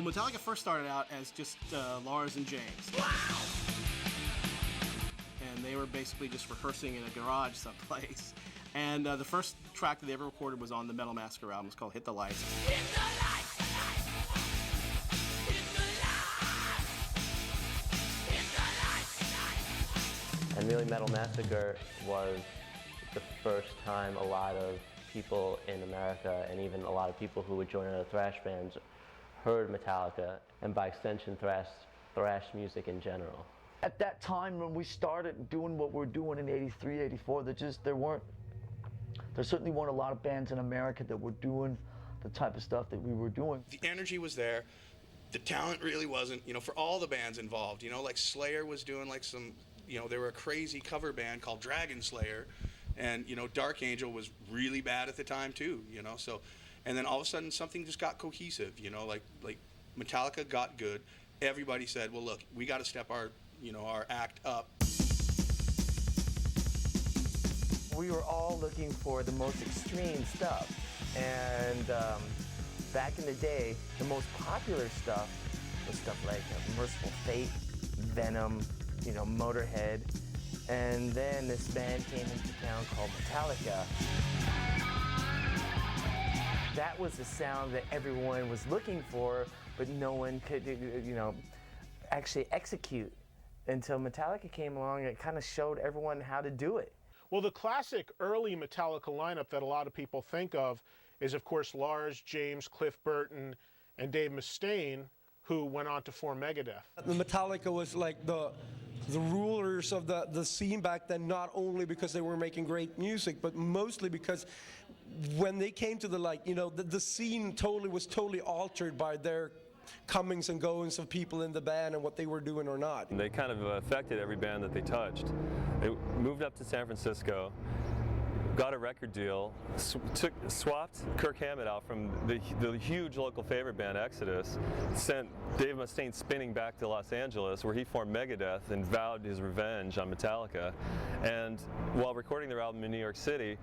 Well, Metallica first started out as just Lars and James. Wow! And they were basically just rehearsing in a garage someplace. And the first track that they ever recorded was on the Metal Massacre album. It's called Hit the Lights. Hit the lights! Hit the lights! Hit the lights! And really, Metal Massacre was the first time a lot of people in America, and even a lot of people who would join other thrash bands, heard Metallica, and by extension, thrash music in general. At that time when we started doing what we're doing in 83, 84, there certainly weren't a lot of bands in America that were doing the type of stuff that we were doing. The energy was there. The talent really wasn't, you know, for all the bands involved. You know, like Slayer was doing like some, you know, they were a crazy cover band called Dragon Slayer. And, you know, Dark Angel was really bad at the time too, you know, so, and then all of a sudden something just got cohesive, you know, like Metallica got good. Everybody said, well, look, we got to step our, you know, our act up. We were all looking for the most extreme stuff, and back in the day, the most popular stuff was stuff like Merciful Fate, Venom, you know, Motorhead. And then this band came into town called Metallica. That was the sound that everyone was looking for, but no one could, you know, actually execute. Until Metallica came along, and it kind of showed everyone how to do it. Well, the classic early Metallica lineup that a lot of people think of is, of course, Lars, James, Cliff Burton, and Dave Mustaine, who went on to form Megadeth. The Metallica was like the rulers of the scene back then, not only because they were making great music, but mostly because when they came to the scene was totally altered by their comings and goings of people in the band and what they were doing or not. They kind of affected every band that they touched. They moved up to San Francisco, got a record deal, swapped Kirk Hammett out from the huge local favorite band Exodus, sent Dave Mustaine spinning back to Los Angeles where he formed Megadeth and vowed his revenge on Metallica. And while recording their album in New York City,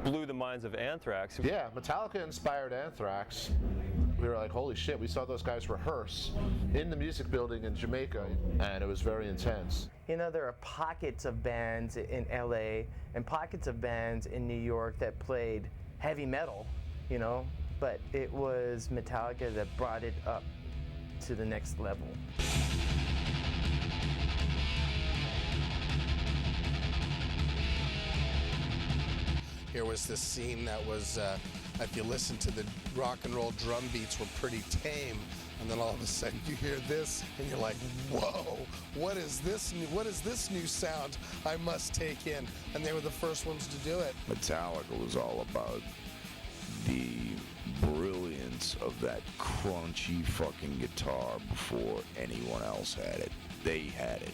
blew the minds of Anthrax. Yeah, Metallica inspired Anthrax. We were like, holy shit, we saw those guys rehearse in the music building in Jamaica, and it was very intense. You know, there are pockets of bands in LA and pockets of bands in New York that played heavy metal, you know, but it was Metallica that brought it up to the next level. Here was this scene that was, if you listen to the rock and roll drum beats, were pretty tame, and then all of a sudden you hear this, and you're like, whoa, what is this new sound I must take in? And they were the first ones to do it. Metallica was all about the brilliance of that crunchy fucking guitar before anyone else had it. They had it.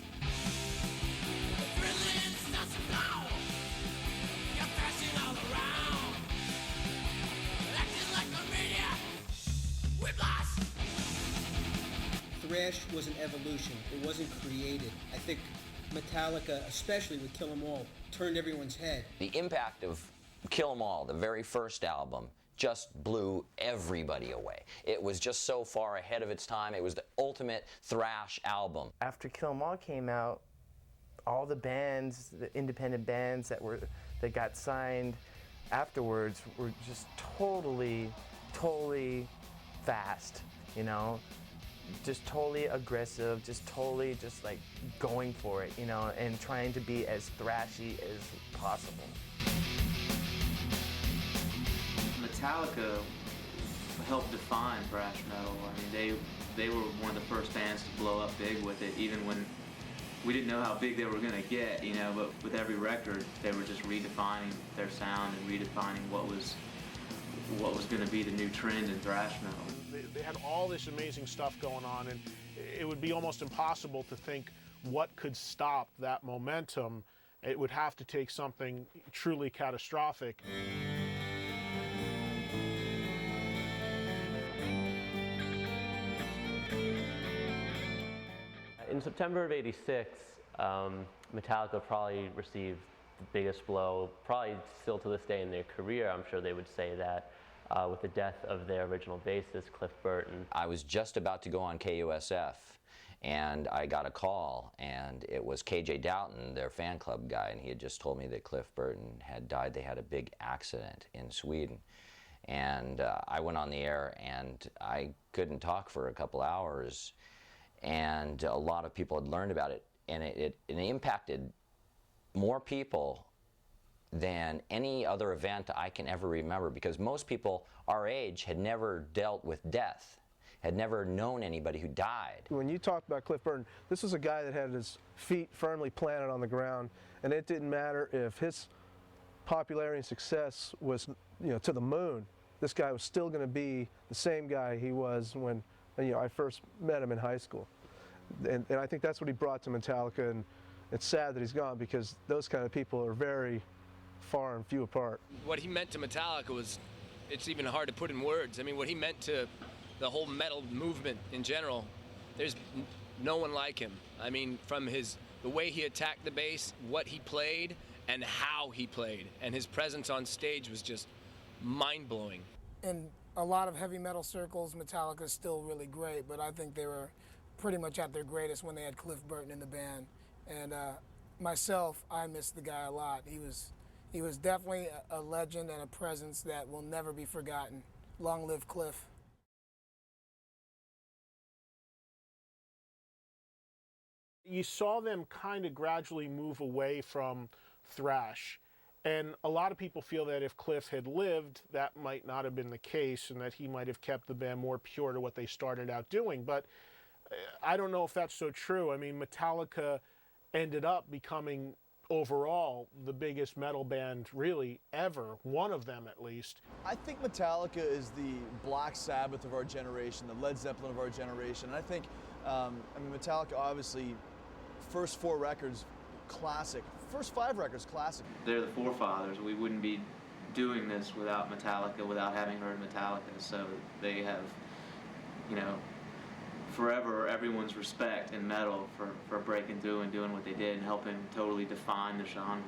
Thrash was an evolution. It wasn't created. I think Metallica, especially with Kill 'Em All, turned everyone's head. The impact of Kill 'Em All, the very first album, just blew everybody away. It was just so far ahead of its time. It was the ultimate thrash album. After Kill 'Em All came out, all the bands, the independent bands that got signed afterwards were just totally fast, you know? Just totally aggressive, just totally just like going for it, you know, and trying to be as thrashy as possible. Metallica helped define thrash metal. I mean, they were one of the first bands to blow up big with it, even when we didn't know how big they were going to get, you know, but with every record, they were just redefining their sound and redefining what was going to be the new trend in thrash metal. They had all this amazing stuff going on, and it would be almost impossible to think what could stop that momentum. It would have to take something truly catastrophic. In September of '86, Metallica probably received the biggest blow, probably still to this day in their career. I'm sure they would say that. with the death of their original bassist, Cliff Burton. I was just about to go on KUSF, and I got a call, and it was KJ Doughton, their fan club guy, and he had just told me that Cliff Burton had died. They had a big accident in Sweden. And I went on the air, and I couldn't talk for a couple hours, and a lot of people had learned about it, and it impacted more people than any other event I can ever remember, because most people our age had never dealt with death, had never known anybody who died. When you talked about Cliff Burton, this was a guy that had his feet firmly planted on the ground, and it didn't matter if his popularity and success was, to the moon. This guy was still going to be the same guy he was when, I first met him in high school. And I think that's what he brought to Metallica, and it's sad that he's gone, because those kind of people are very far and few apart. What he meant to Metallica was, it's even hard to put in words. I mean, what he meant to the whole metal movement in general, there's no one like him. I mean, from the way he attacked the bass, what he played, and how he played, and his presence on stage was just mind-blowing. In a lot of heavy metal circles, Metallica is still really great, but I think they were pretty much at their greatest when they had Cliff Burton in the band. And myself, I miss the guy a lot. He was definitely a legend and a presence that will never be forgotten. Long live Cliff. You saw them kind of gradually move away from thrash. And a lot of people feel that if Cliff had lived, that might not have been the case, and that he might have kept the band more pure to what they started out doing. But I don't know if that's so true. I mean, Metallica ended up becoming, overall, the biggest metal band really ever, one of them at least. I think Metallica is the Black Sabbath of our generation, the Led Zeppelin of our generation. And I think, Metallica, obviously, first 4 records, classic. First 5 records, classic. They're the forefathers. We wouldn't be doing this without Metallica, without having heard Metallica. So they have, forever everyone's respect in metal for breaking through and doing what they did and helping totally define the genre.